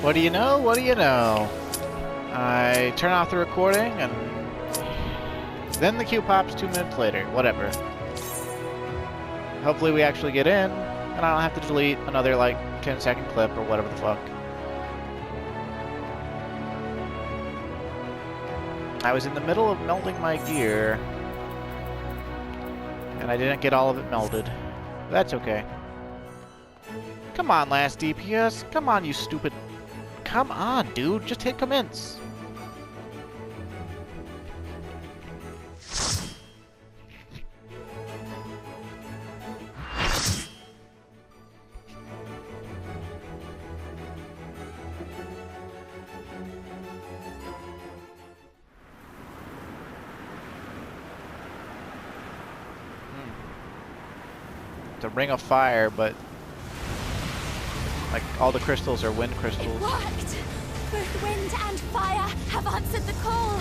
What do you know? What do you know? I turn off the recording and then the queue pops 2 minutes later. Whatever. Hopefully we actually get in and I don't have to delete another like 10-second clip or whatever the fuck. I was in the middle of melding my gear and I didn't get all of it melded. That's okay. Come on, last DPS. Come on, you stupid... Come on, dude. Just hit commence. It's a ring of fire, but like all the crystals are wind crystals. It worked! Both wind and fire have answered the call!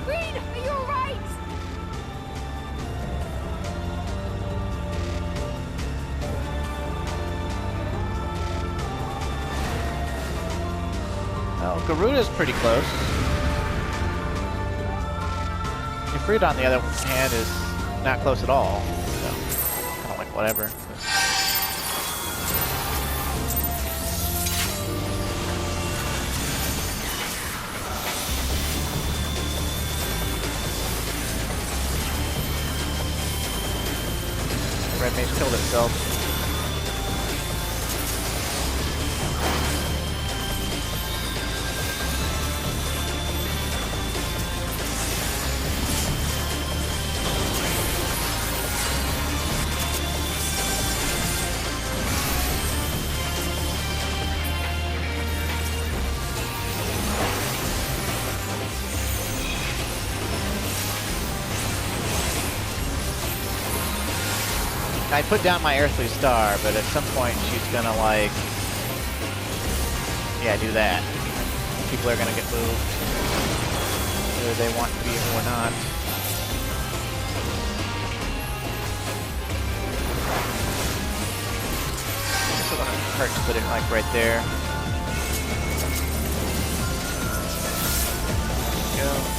Green, are you alright? Well, Garuda's pretty close. Ifrit, on the other hand, is not close at all. So, kind of like whatever. Red Mage killed itself. I put down my earthly star, but at some point she's gonna like, yeah, do that. People are gonna get moved, whether they want to be or not. So gonna hurt to put it like right there. There we go.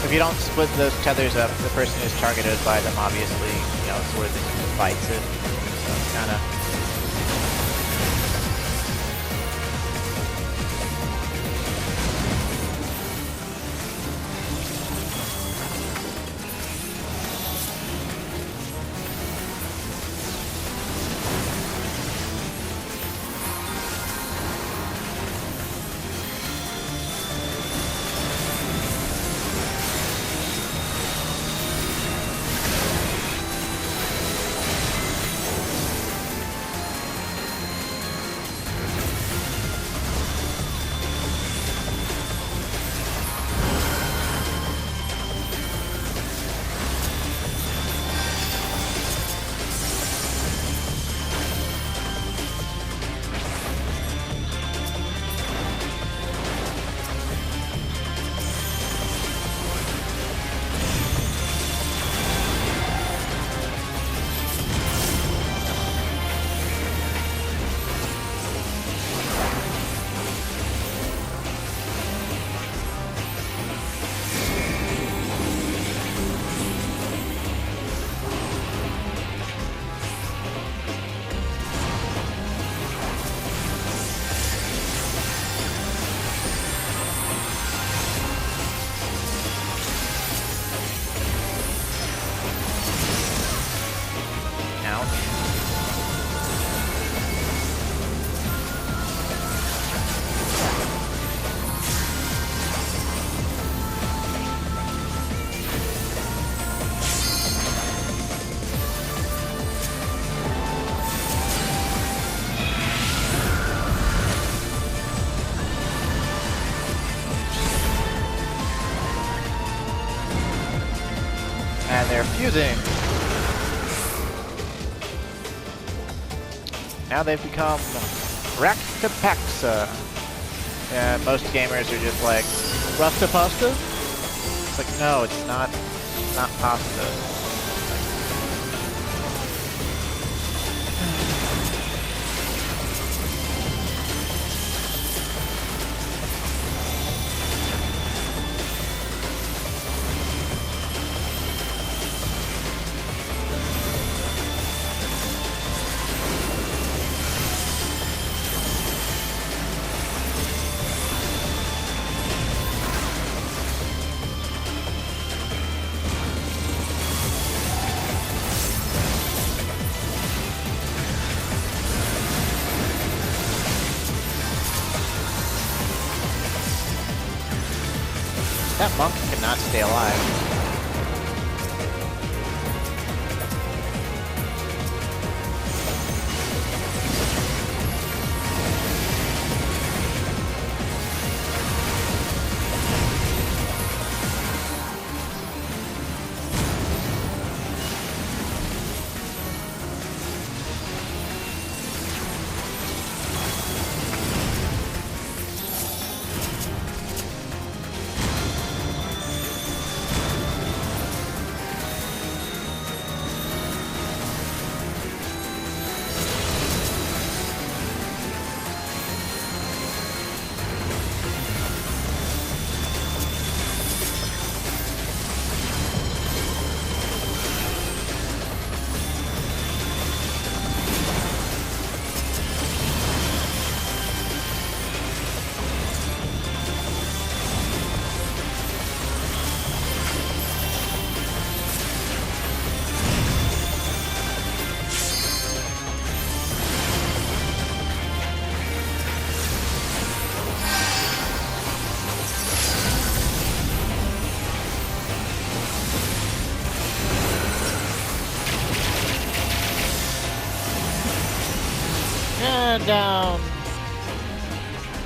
If you don't split those tethers up, the person who's targeted by them obviously, you know, sort of fights it. So it's kind of... confusing. Now they've become Raktapaxa. Yeah, most gamers are just like, Rasta pasta? It's like, no, it's not pasta. That monk cannot stay alive. And down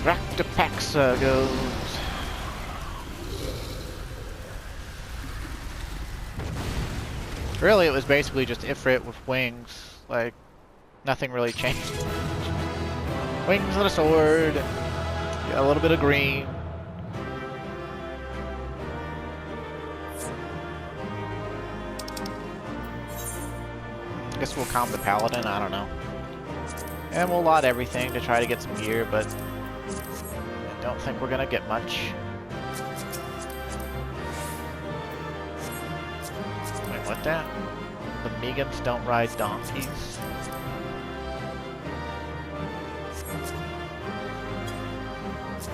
Raktapaxa goes. Really, it was basically just Ifrit with wings. Like, nothing really changed. Wings and a sword. Yeah, a little bit of green. I guess we'll calm the paladin, I don't know. And we'll lot everything to try to get some gear, but I don't think we're gonna get much. Wait, what that? The Megans don't ride donkeys.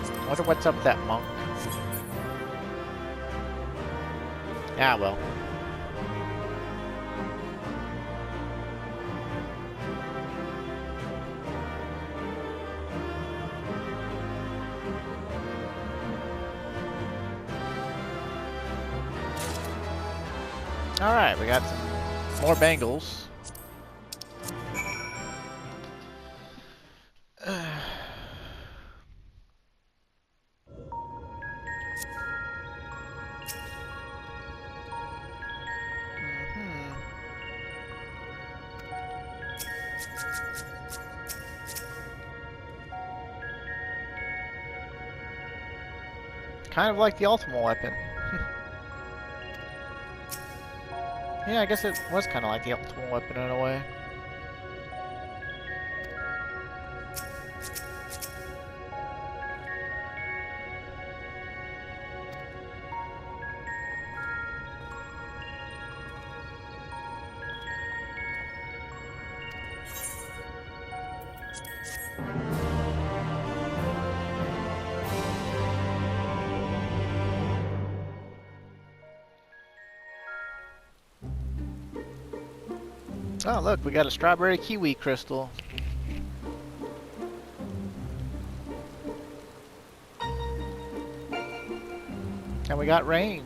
I wonder what's up with that monk. Yeah, well. Alright, we got some more bangles. Kind of like the ultimate weapon. Yeah, I guess it was kind of like the ultimate weapon in a way. Oh, look, we got a strawberry kiwi crystal. And we got rain.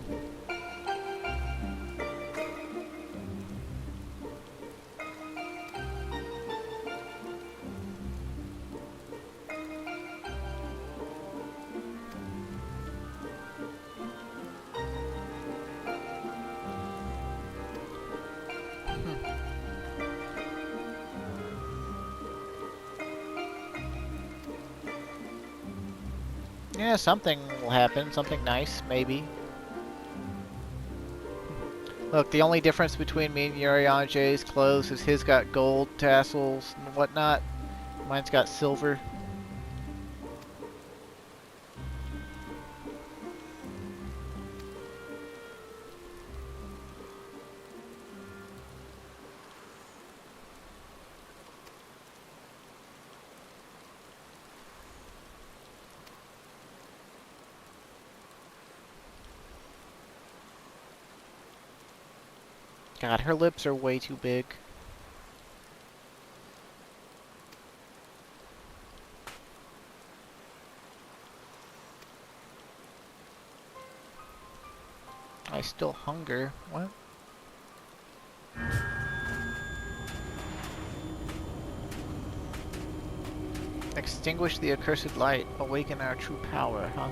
Yeah, something will happen. Something nice, maybe. Look, the only difference between me and Yurianje's clothes is his got gold tassels and whatnot. Mine's got silver. God, her lips are way too big. I still hunger. What? Extinguish the accursed light. Awaken our true power, huh?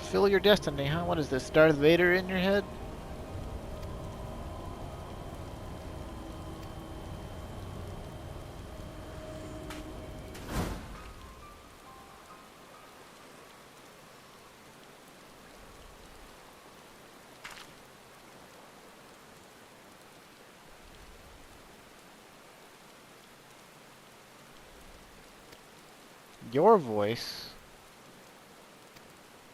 Fill your destiny, huh? What is this, Darth Vader in your head? Your voice?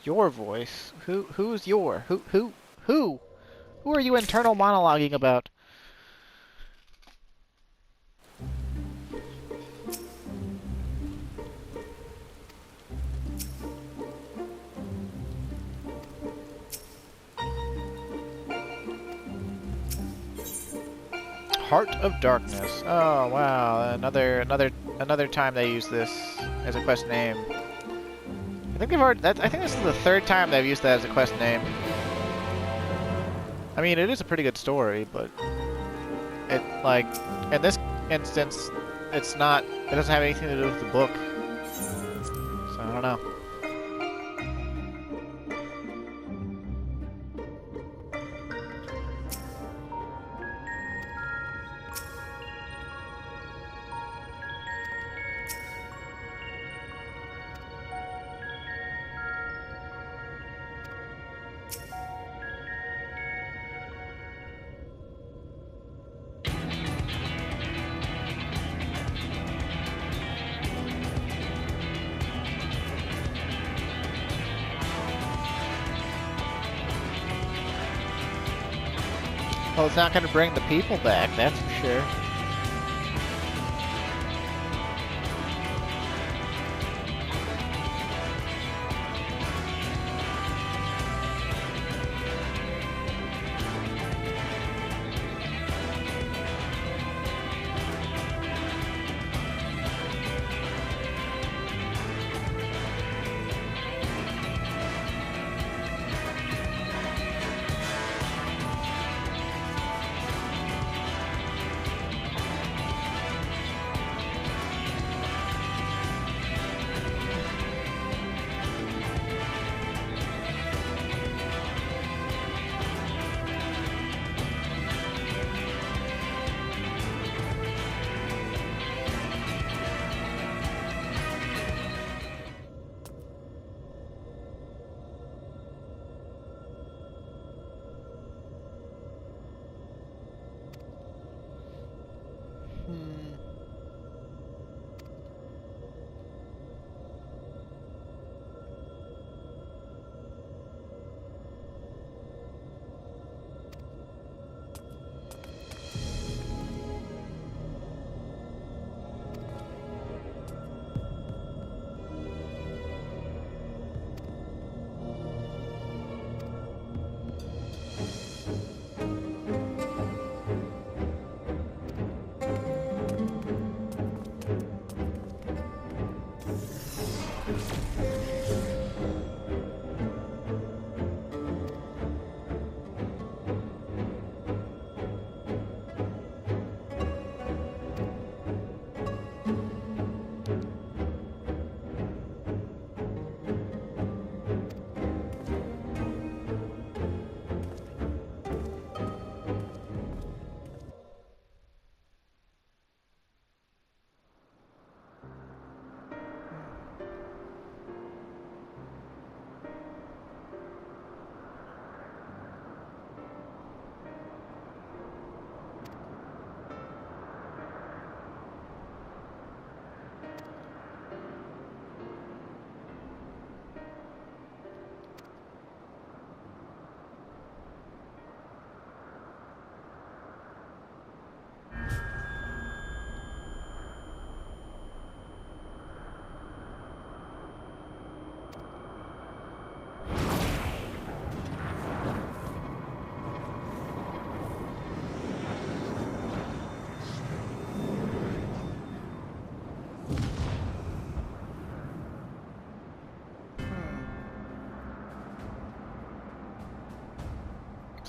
Your voice? Who's your? Who? Who are you internal monologuing about? Heart of Darkness. Oh wow, another time they use this as a quest name. I think they've already. I think this is the third time they've used that as a quest name. I mean, it is a pretty good story, but it like in this instance, it's not. It doesn't have anything to do with the book. So I don't know. Well, it's not going to bring the people back, that's for sure.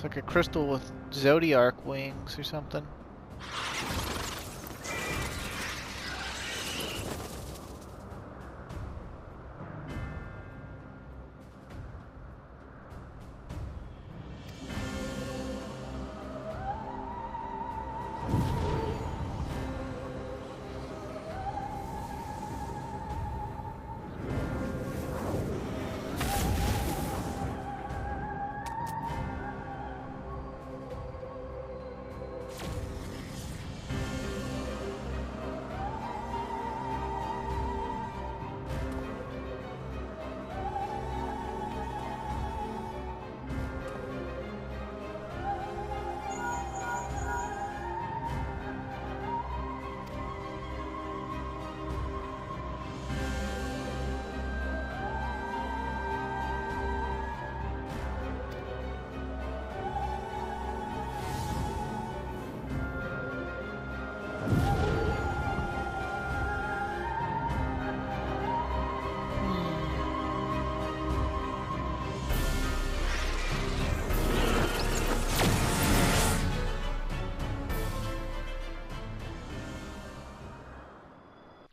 like a crystal with zodiac wings or something.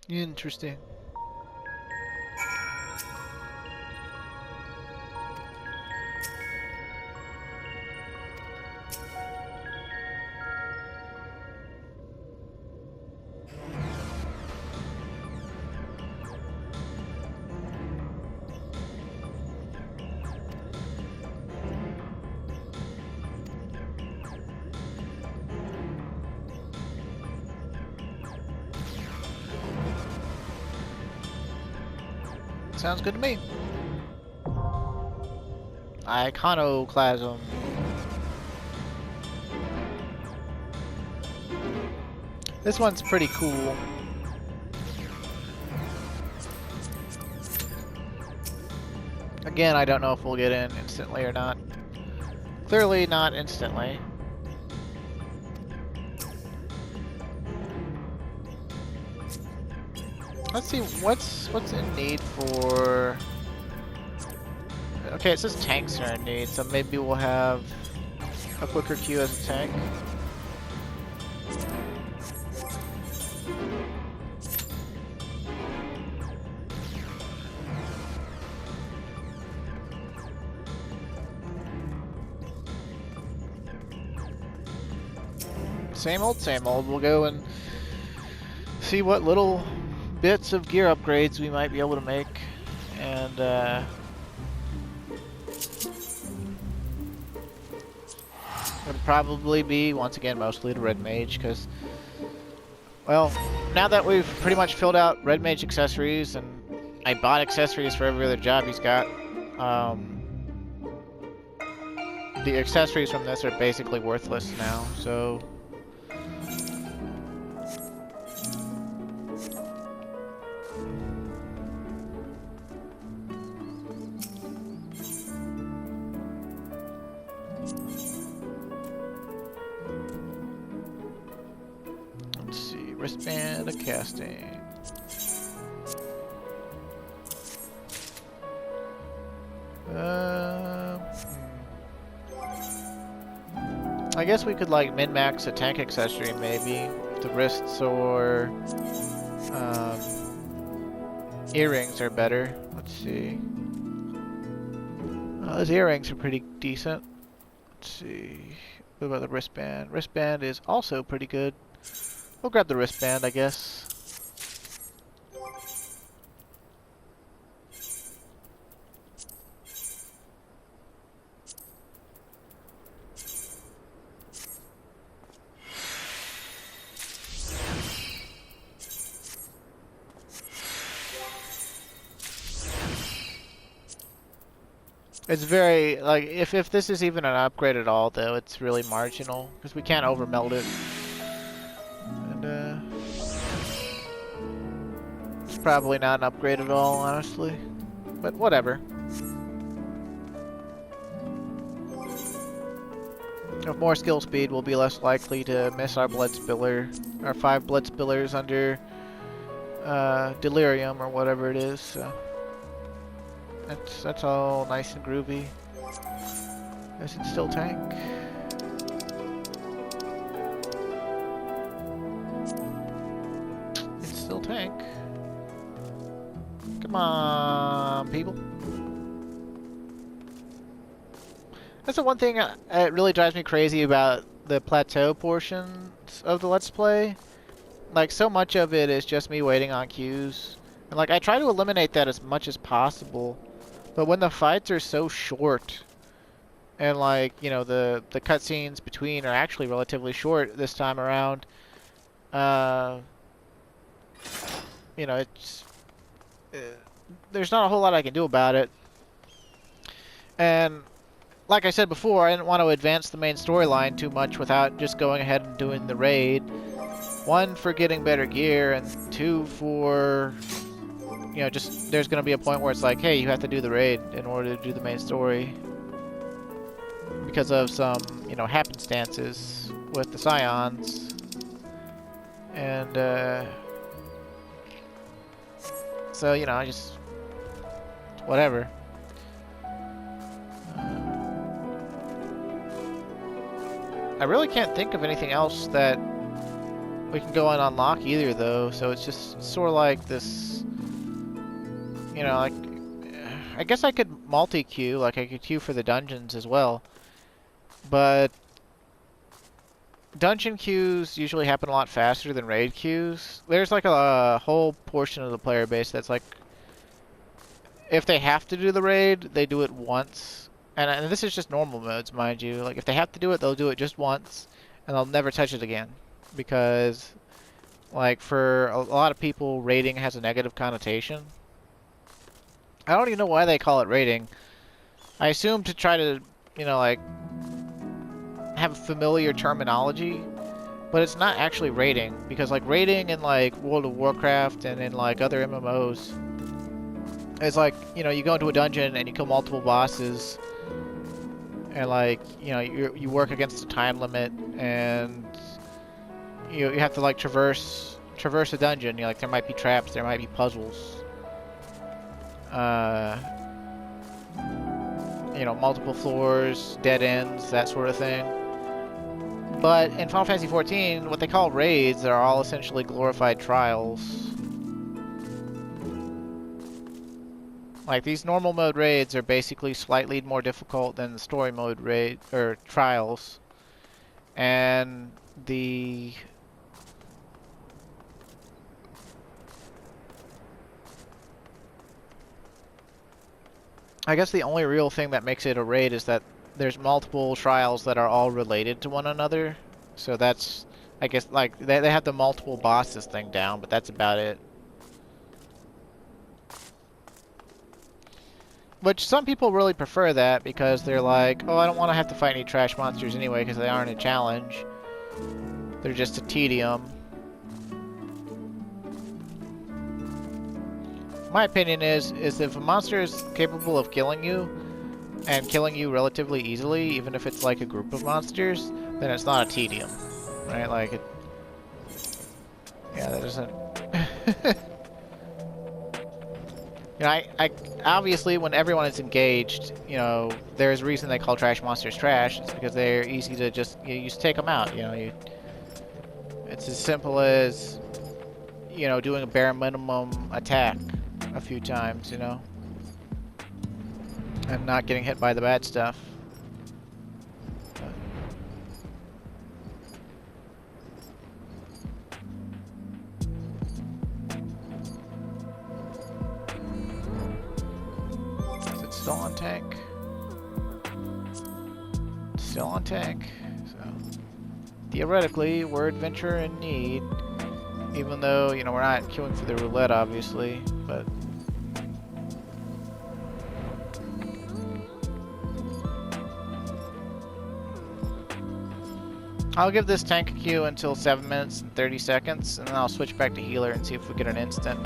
Interesting. Sounds good to me. Iconoclasm. This one's pretty cool. Again, I don't know if we'll get in instantly or not. Clearly not instantly. Let's see what's in need for. Okay, it says tanks are in need, so maybe we'll have a quicker queue as a tank. Same old, same old. We'll go and see what little bits of gear upgrades we might be able to make, and it'll probably be once again mostly the red mage, because, well, now that we've pretty much filled out red mage accessories, and I bought accessories for every other job he's got, the accessories from this are basically worthless now, so wristband of casting. I guess we could like min-max a tank accessory maybe. The wrists or earrings are better. Let's see. Those earrings are pretty decent. Let's see. What about the wristband? Wristband is also pretty good. We'll grab the wristband, I guess. It's very, like, if this is even an upgrade at all, though, it's really marginal, because we can't overmeld it. And, it's probably not an upgrade at all, honestly. But whatever. With more skill speed, we'll be less likely to miss our blood spiller, our 5 blood spillers under delirium or whatever it is. So that's all nice and groovy. Guess it's still tank. still tank. Come on, people. That's the one thing that really drives me crazy about the plateau portions of the Let's Play. Like, so much of it is just me waiting on queues. And, like, I try to eliminate that as much as possible. But when the fights are so short, and, like, you know, the cutscenes between are actually relatively short this time around, you know, it's... there's not a whole lot I can do about it. And... like I said before, I didn't want to advance the main storyline too much without just going ahead and doing the raid. One, for getting better gear, and two, for, you know, just there's going to be a point where it's like, hey, you have to do the raid in order to do the main story. Because of some, you know, happenstances with the Scions. And, so, you know, I just, whatever. I really can't think of anything else that we can go and unlock either, though, so it's just sort of like this, you know, like, I guess I could multi-queue, like I could queue for the dungeons as well, but dungeon queues usually happen a lot faster than raid queues. There's like a whole portion of the player base that's like, if they have to do the raid, they do it once. And this is just normal modes, mind you. Like, if they have to do it, they'll do it just once, and they'll never touch it again. Because, like, for a lot of people, raiding has a negative connotation. I don't even know why they call it raiding. I assume to try to, you know, like, have familiar terminology. But it's not actually raiding. Because, like, raiding in, like, World of Warcraft and in, like, other MMOs, it's like, you know, you go into a dungeon and you kill multiple bosses. And, like, you know, you work against a time limit, and you have to, like, traverse a dungeon. You know, like, there might be traps, there might be puzzles. You know, multiple floors, dead ends, that sort of thing. But in Final Fantasy XIV, what they call raids are all essentially glorified trials. Like, these normal mode raids are basically slightly more difficult than the story mode raid or trials. And I guess the only real thing that makes it a raid is that there's multiple trials that are all related to one another. So that's, I guess, like, they have the multiple bosses thing down, but that's about it. Which some people really prefer that because they're like, oh, I don't want to have to fight any trash monsters anyway because they aren't a challenge. They're just a tedium. My opinion is if a monster is capable of killing you, and killing you relatively easily, even if it's like a group of monsters, then it's not a tedium. Right? Like, it... yeah, that doesn't... You know, I obviously, when everyone is engaged, you know, there's a reason they call trash monsters trash. It's because they're easy to just, you just take them out, you know. It's as simple as, you know, doing a bare minimum attack a few times, you know. And not getting hit by the bad stuff. Still on tank. Still on tank. So theoretically, we're adventure in need. Even though, you know, we're not queuing for the roulette, obviously, but I'll give this tank a queue until 7 minutes and 30 seconds, and then I'll switch back to healer and see if we get an instant.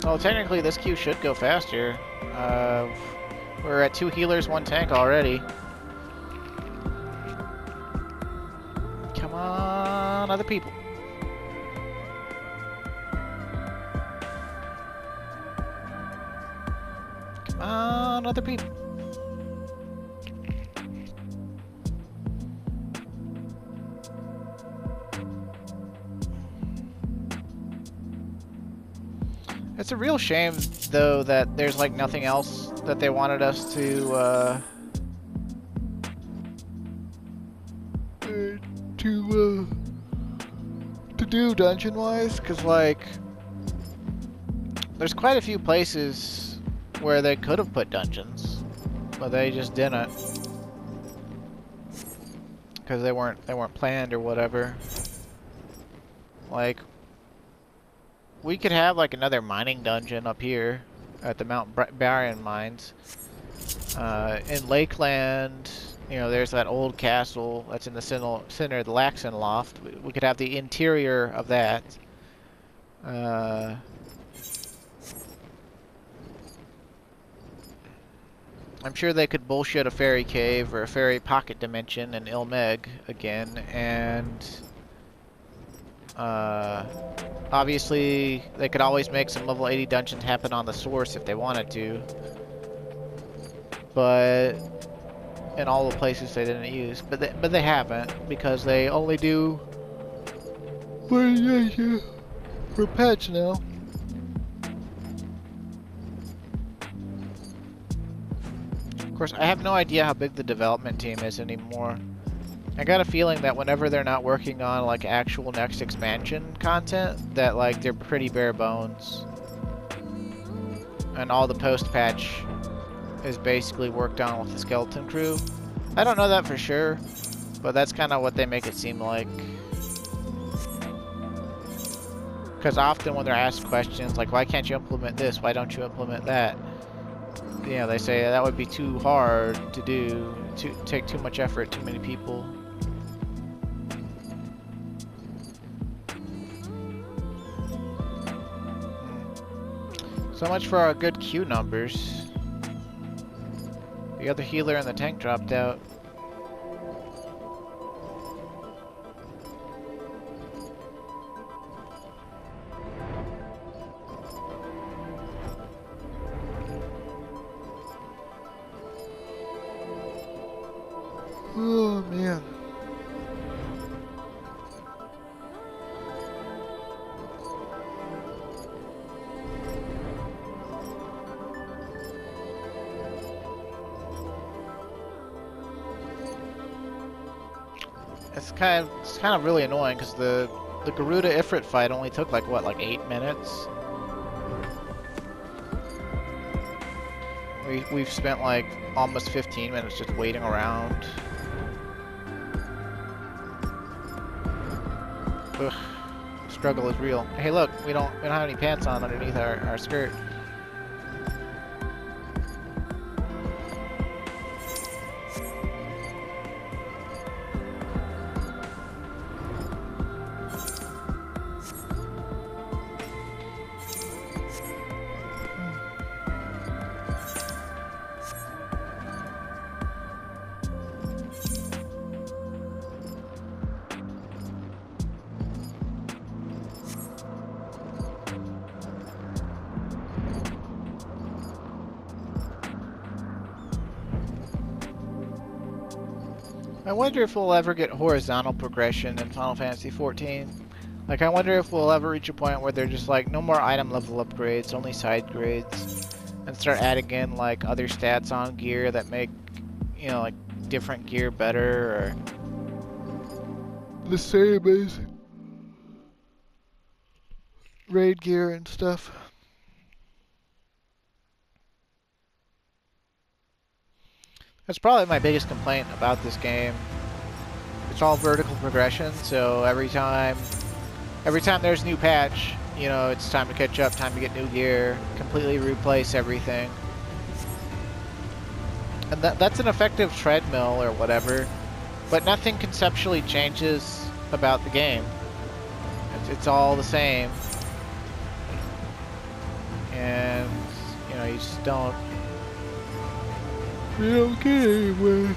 Well, technically this queue should go faster. We're at 2 healers, 1 tank already. Come on, other people. Come on, other people. It's a real shame, though, that there's like nothing else that they wanted us to do dungeon-wise, because like there's quite a few places where they could have put dungeons, but they just didn't, because they weren't planned or whatever. Like, we could have like another mining dungeon up here at the Mount Barren mines. In Lakeland, you know, there's that old castle that's in the center of the Laxon Loft. We could have the interior of that. I'm sure they could bullshit a fairy cave or a fairy pocket dimension in Ilmeg again, and obviously they could always make some level 80 dungeons happen on the source if they wanted to, but in all the places they didn't use, but they haven't, because they only do for patch now. Of course, I have no idea how big the development team is anymore. I got a feeling that whenever they're not working on like actual next expansion content, that like they're pretty bare bones, and all the post-patch is basically worked on with the skeleton crew. I don't know that for sure, but that's kind of what they make it seem like. Because often when they're asked questions like, why can't you implement this, why don't you implement that, you know, they say that would be too hard to do, to take too much effort, too many people. So much for our good queue numbers. The other healer and the tank dropped out. Oh man. It's kind of really annoying because the Garuda Ifrit fight only took like what, like 8 minutes. We've spent like almost 15 minutes just waiting around. Ugh, struggle is real. Hey, look, we don't have any pants on underneath our skirt. I wonder if we'll ever get horizontal progression in Final Fantasy XIV. Like, I wonder if we'll ever reach a point where they're just like, no more item level upgrades, only side grades, and start adding in like other stats on gear that make, you know, like different gear better, or the same as raid gear and stuff. That's probably my biggest complaint about this game. It's all vertical progression, so every time there's a new patch, you know, it's time to catch up, time to get new gear, completely replace everything. And that's an effective treadmill or whatever, but nothing conceptually changes about the game. It's all the same. You and you know, you just don't get anywhere.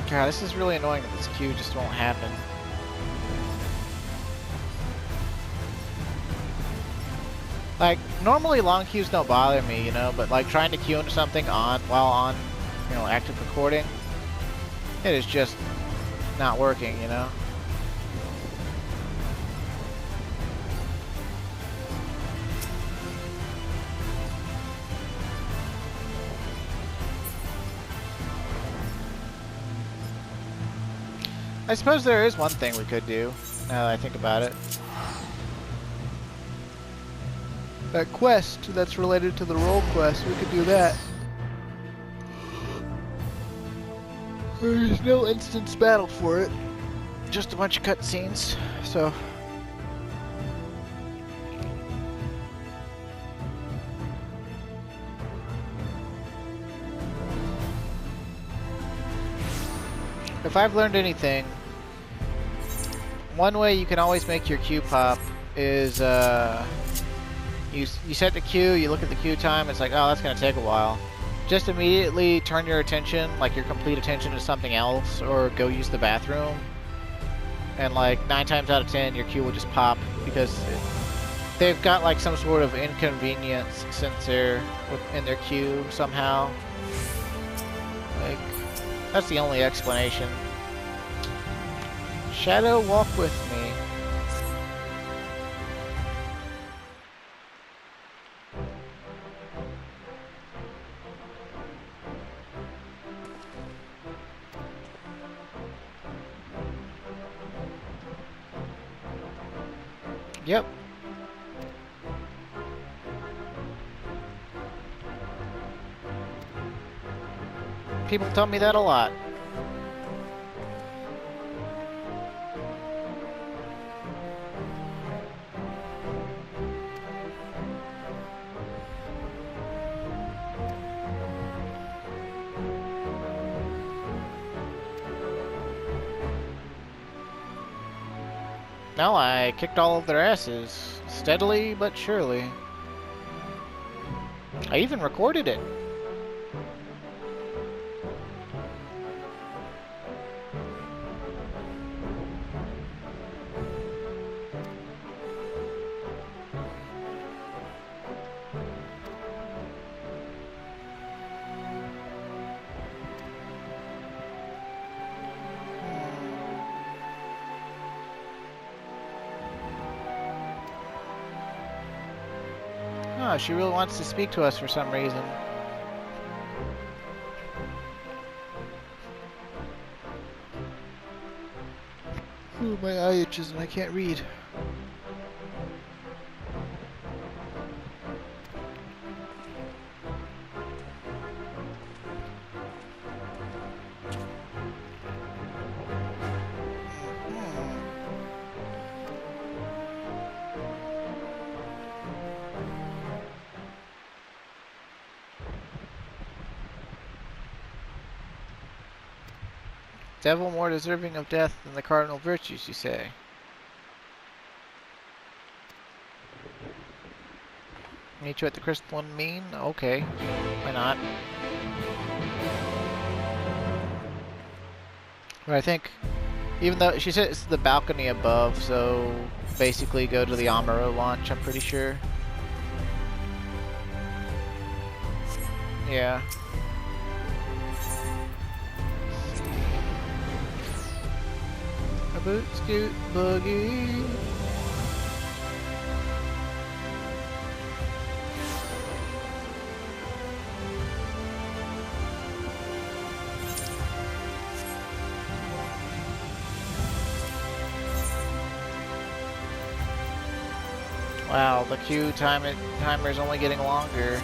God, this is really annoying that this queue just won't happen. Like, normally long queues don't bother me, you know, but like trying to queue into something while on, you know, active recording, it is just not working, you know? I suppose there is one thing we could do, now that I think about it. That quest that's related to the roll quest, we could do that. There's no instance battle for it. Just a bunch of cutscenes, so... If I've learned anything, one way you can always make your queue pop is, you set the queue, you look at the queue time, it's like, oh, that's gonna take a while. Just immediately turn your attention, like your complete attention, to something else, or go use the bathroom. And like 9 times out of 10, your queue will just pop because they've got like some sort of inconvenience sensor in their queue somehow. Like, that's the only explanation. Shadow, walk with me. Yep. People tell me that a lot. No, I kicked all of their asses, steadily but surely. I even recorded it. Oh, she really wants to speak to us for some reason. Ooh, my eye itches and I can't read. Devil more deserving of death than the cardinal virtues, you say? Meet you at the crystalline mean? Okay. Why not? But I think, even though she said it's the balcony above, so basically go to the Amaro launch, I'm pretty sure. Yeah. A boot, scoot, boogie. Wow, the queue timer is only getting longer.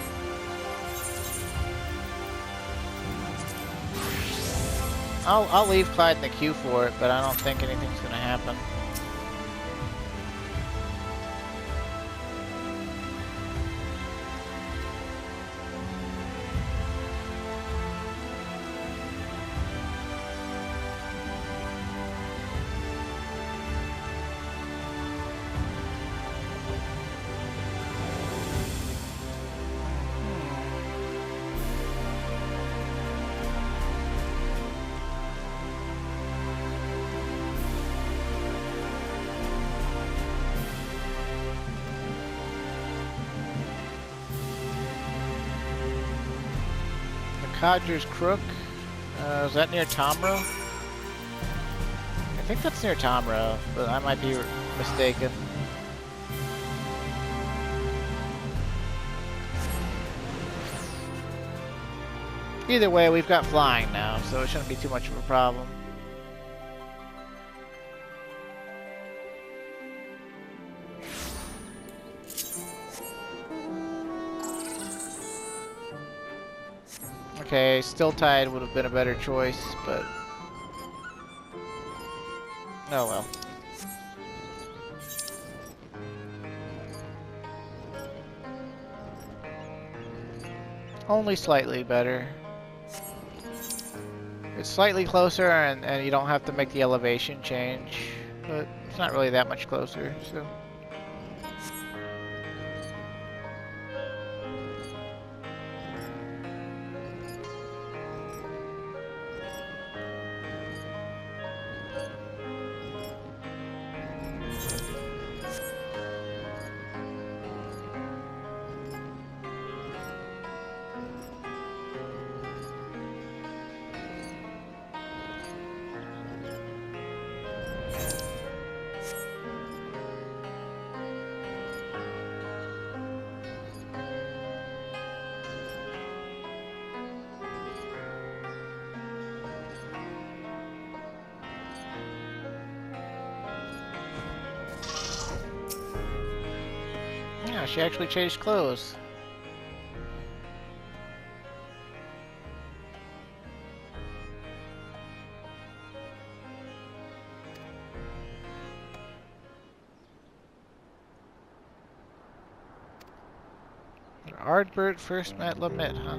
I'll leave Clyde in the queue for it, but I don't think anything's gonna happen. Codger's Crook. Is that near Tomra? I think that's near Tomra, but I might be mistaken. Either way, we've got flying now, so it shouldn't be too much of a problem. Okay, Still Tide would have been a better choice, but... oh well. Only slightly better. It's slightly closer, and you don't have to make the elevation change, but it's not really that much closer, so... Yeah, she actually changed clothes. Ardbert first met Lamit, huh?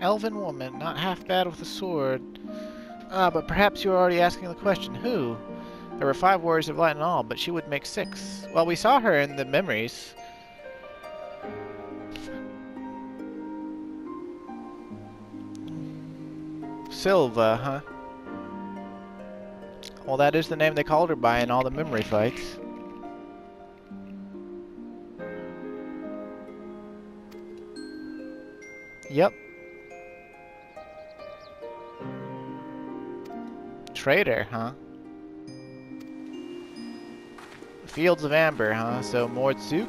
Elven woman, not half bad with a sword. Ah, but perhaps you are already asking the question, who? There were 5 warriors of light in all, but she would make 6. Well, we saw her in the memories. Silva, huh? Well, that is the name they called her by in all the memory fights. Yep. Traitor, huh? Fields of Amber, huh? So Mordsuk?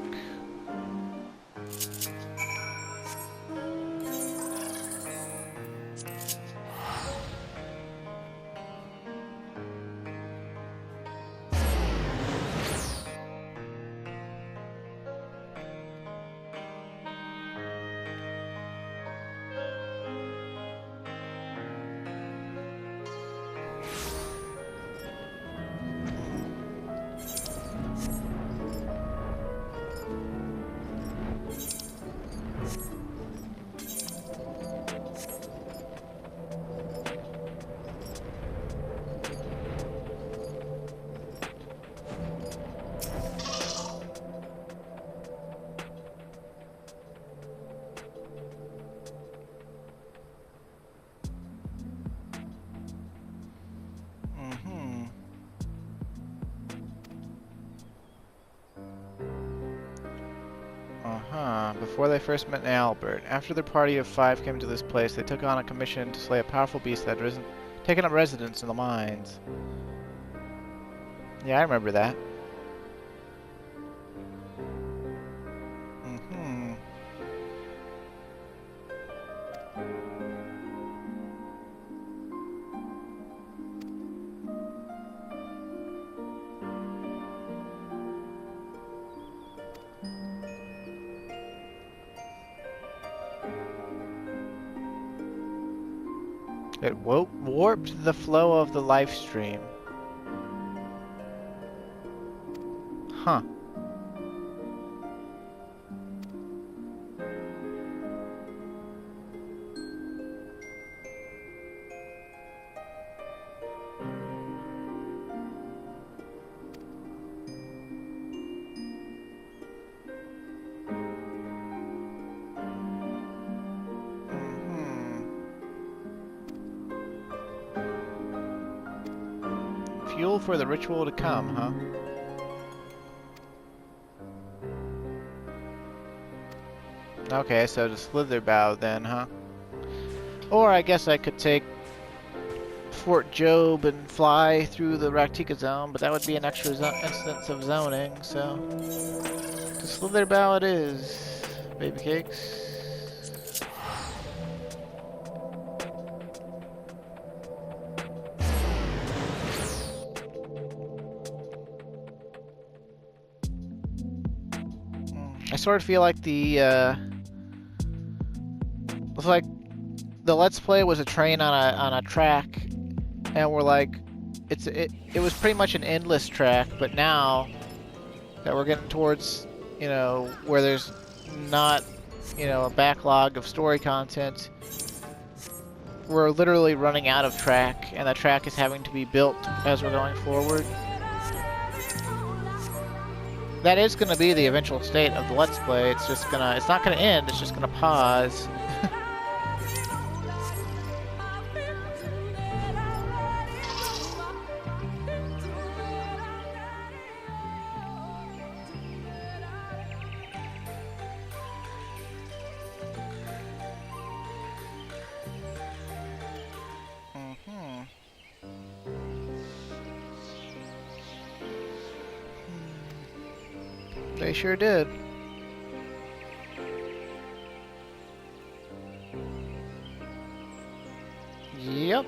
Before they first met in Albert, after their party of 5 came to this place, they took on a commission to slay a powerful beast that had taken up residence in the mines. Yeah, I remember that. It warped the flow of the life stream. Huh. fuel for the ritual to come, huh? Okay, so the slither bow then, huh? Or I guess I could take Fort Job and fly through the Raktika zone, but that would be an extra instance of zoning, so... The slither bow it is, baby cakes. I sort of feel like looks like the Let's Play was a train on a track, and we're like, it was pretty much an endless track, but now that we're getting towards, you know, where there's not, you know, a backlog of story content, we're literally running out of track, and the track is having to be built as we're going forward. That is going to be the eventual state of the Let's Play. It's not gonna end, it's just gonna pause. They sure did. Yep.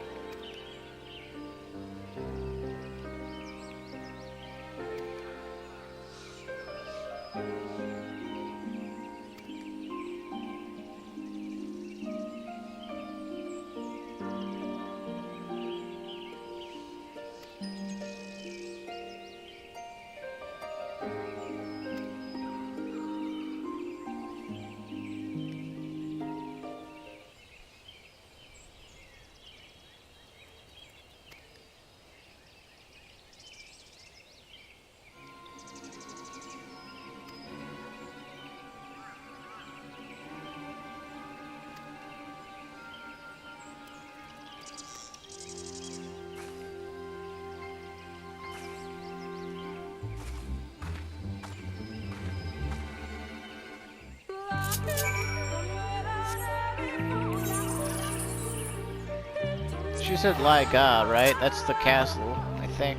She said Laiga, right? That's the castle, I think.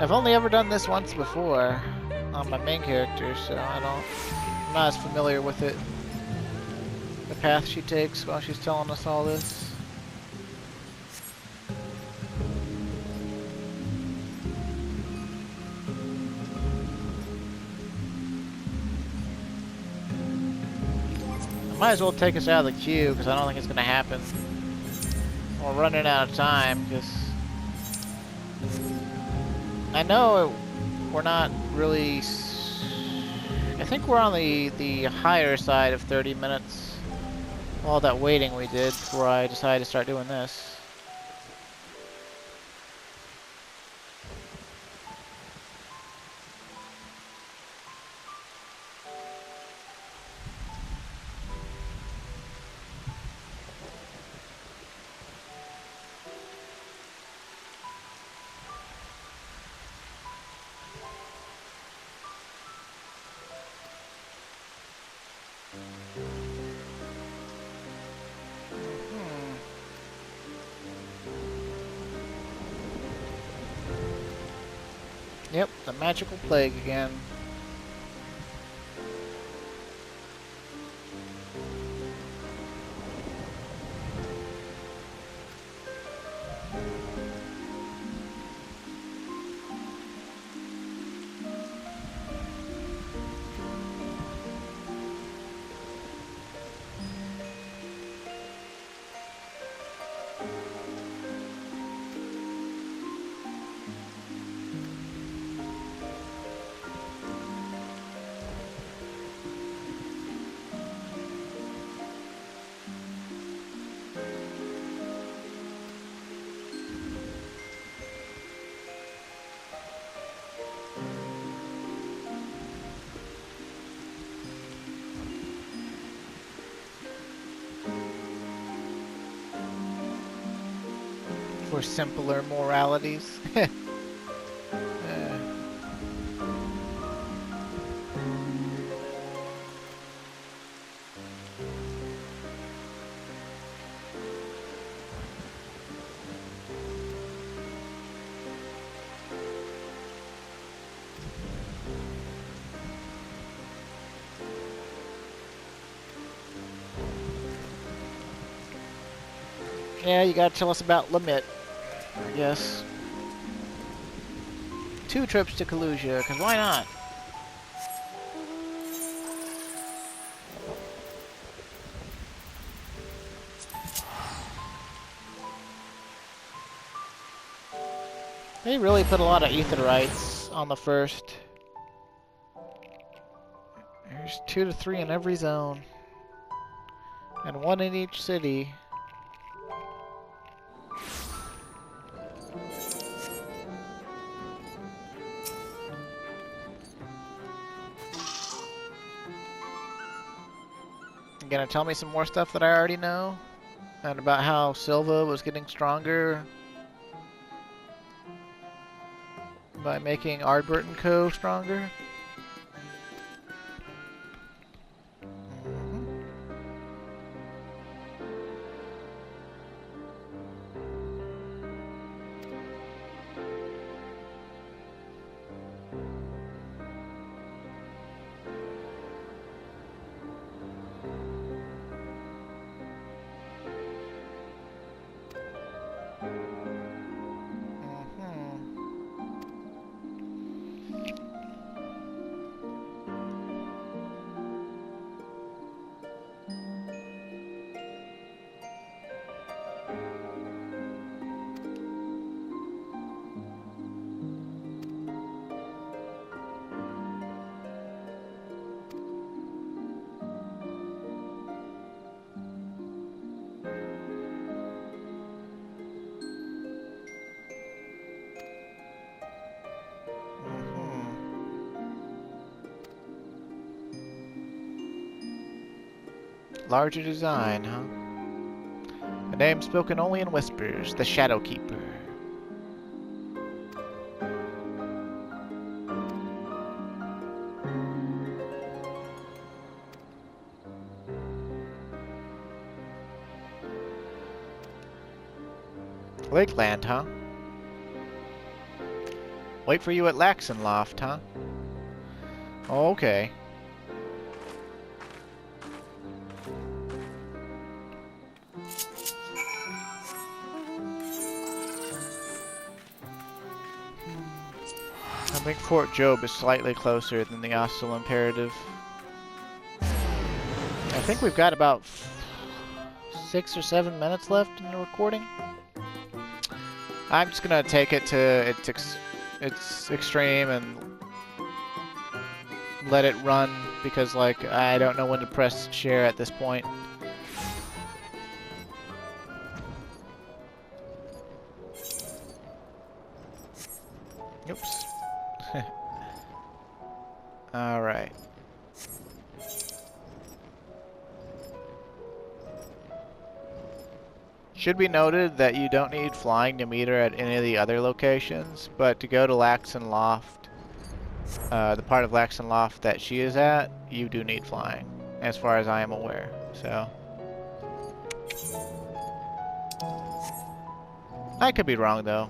I've only ever done this once before on my main character, so I'm not as familiar with it. The path she takes while she's telling us all this. Might as well take us out of the queue, because I don't think it's going to happen. We're running out of time, because... I know we're not really... I think we're on the higher side of 30 minutes. All that waiting we did before I decided to start doing this. Yep, the magical plague again. for simpler moralities. Yeah, you gotta tell us about Limit, I guess. 2 trips to Kalusia, because why not? They really put a lot of Aetherites on the first. There's 2 to 3 in every zone. And 1 in each city. You gonna tell me some more stuff that I already know? And about how Silva was getting stronger by making Ardbert and Co. stronger? Larger design, huh? A name spoken only in whispers, the Shadow Keeper. Lakeland, huh? Wait for you at Laxenloft, huh? Oh, okay. I think Fort Job is slightly closer than the Hostile Imperative. I think we've got about 6 or 7 minutes left in the recording. I'm just gonna take it to its extreme and let it run because, like, I don't know when to press share at this point. Oops. Alright. Should be noted that you don't need flying to meet her at any of the other locations, but to go to Laxenloft, the part of Laxenloft that she is at, you do need flying, as far as I am aware, so. I could be wrong, though.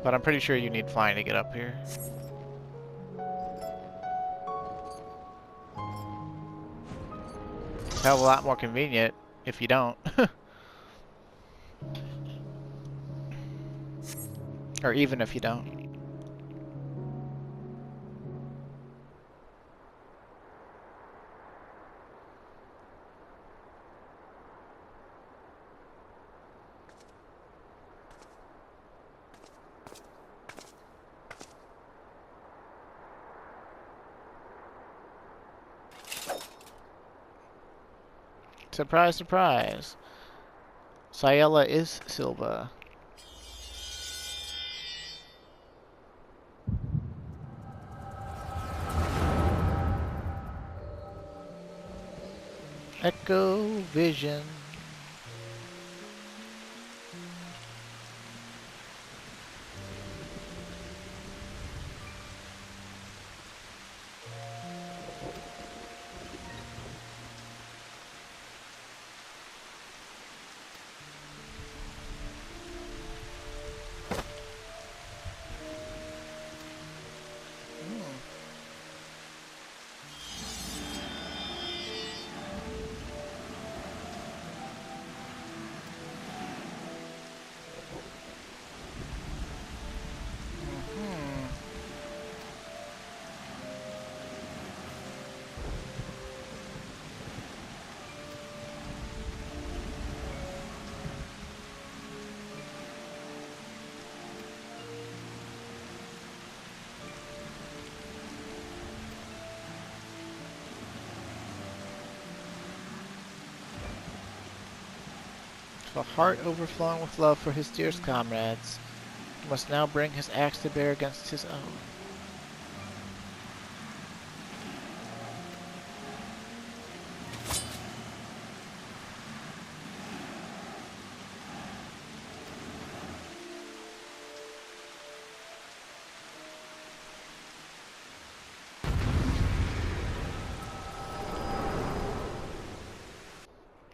But I'm pretty sure you need flying to get up here. Hell of a lot more convenient if you don't. Or even if you don't. Surprise, surprise. Ciela is Silva. Echo Vision. A heart overflowing with love for his dearest comrades. He must now bring his axe to bear against his own.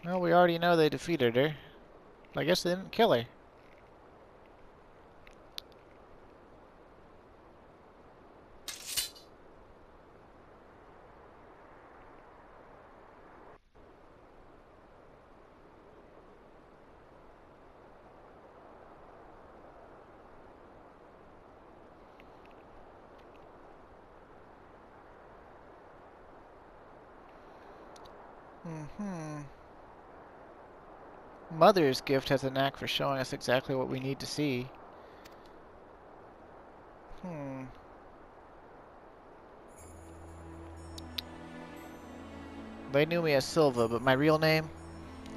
Well, we already know they defeated her. I guess they didn't kill her. Mother's gift has a knack for showing us exactly what we need to see. They knew me as Silva, but my real name?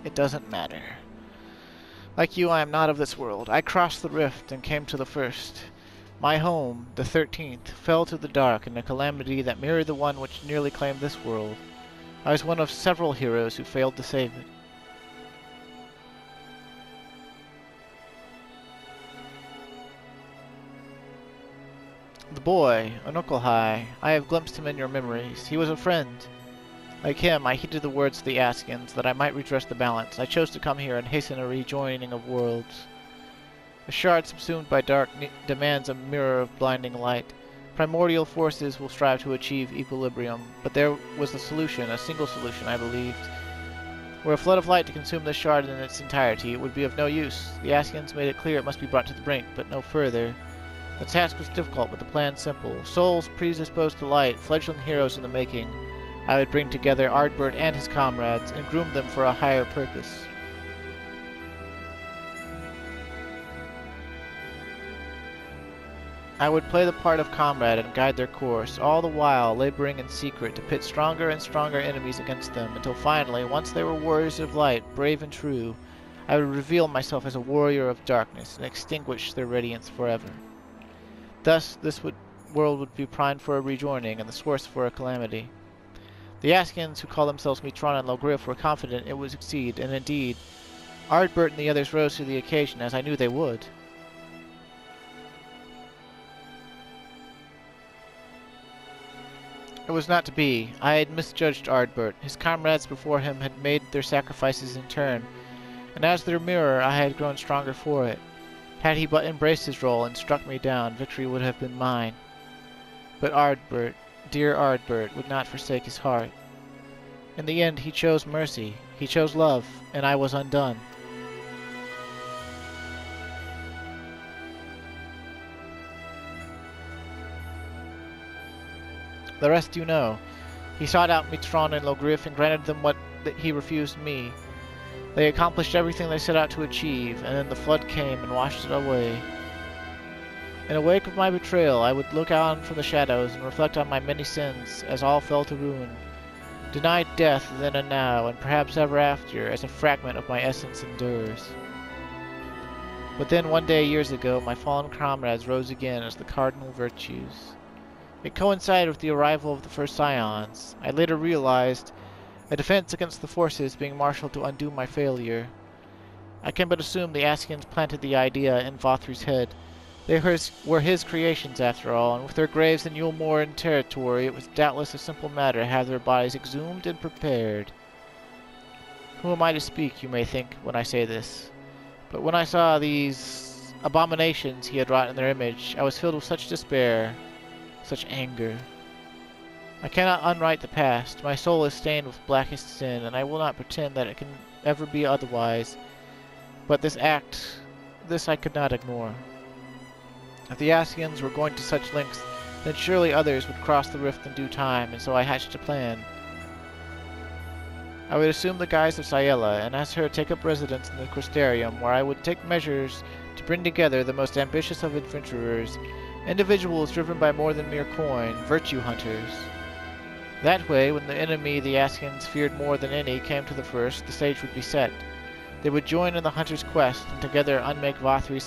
It doesn't matter. Like you, I am not of this world. I crossed the rift and came to the first. My home, the 13th, fell to the dark in a calamity that mirrored the one which nearly claimed this world. I was one of several heroes who failed to save it. The boy, Iconoclasm, I have glimpsed him in your memories. He was a friend. Like him, I heeded the words of the Askians, that I might redress the balance. I chose to come here and hasten a rejoining of worlds. A shard subsumed by dark demands a mirror of blinding light. Primordial forces will strive to achieve equilibrium, but there was a solution, a single solution, I believed. Were a flood of light to consume the shard in its entirety, it would be of no use. The Askians made it clear it must be brought to the brink, but no further. The task was difficult, but the plan simple. Souls predisposed to light, fledgling heroes in the making. I would bring together Ardbert and his comrades, and groom them for a higher purpose. I would play the part of comrade and guide their course, all the while laboring in secret to pit stronger and stronger enemies against them, until finally, once they were warriors of light, brave and true, I would reveal myself as a warrior of darkness, and extinguish their radiance forever. Thus, this world would be primed for a rejoining, and the source for a calamity. The Askians, who call themselves Mitron and Logriff, were confident it would succeed, and indeed, Ardbert and the others rose to the occasion, as I knew they would. It was not to be. I had misjudged Ardbert. His comrades before him had made their sacrifices in turn, and as their mirror I had grown stronger for it. Had he but embraced his role and struck me down, victory would have been mine. But Ardbert, dear Ardbert, would not forsake his heart. In the end he chose mercy, he chose love, and I was undone. The rest you know. He sought out Mitron and Logriff and granted them what he refused me. They accomplished everything they set out to achieve, and then the flood came and washed it away. In the wake of my betrayal, I would look on from the shadows and reflect on my many sins as all fell to ruin. Denied death then and now, and perhaps ever after, as a fragment of my essence endures. But then one day years ago, my fallen comrades rose again as the cardinal virtues. It coincided with the arrival of the first scions. I later realized a defense against the forces being marshaled to undo my failure. I can but assume the Askians planted the idea in Vothri's head. They were his creations after all, and with their graves in Yulmoran territory, it was doubtless a simple matter to have their bodies exhumed and prepared. Who am I to speak, you may think, when I say this? But when I saw these abominations he had wrought in their image, I was filled with such despair, such anger. I cannot unwrite the past. My soul is stained with blackest sin, and I will not pretend that it can ever be otherwise. But this act, this I could not ignore. If the Askians were going to such lengths, then surely others would cross the rift in due time, and so I hatched a plan. I would assume the guise of Sayela, and ask her to take up residence in the Crystarium, where I would take measures to bring together the most ambitious of adventurers, individuals driven by more than mere coin, virtue hunters. That way, when the enemy the Askians feared more than any came to the first, the stage would be set. They would join in the hunter's quest, and together unmake Vathri's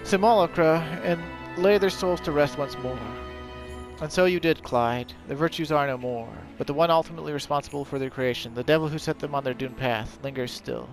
simulacra and lay their souls to rest once more. And so you did, Clyde. The virtues are no more, but the one ultimately responsible for their creation, the devil who set them on their doomed path, lingers still.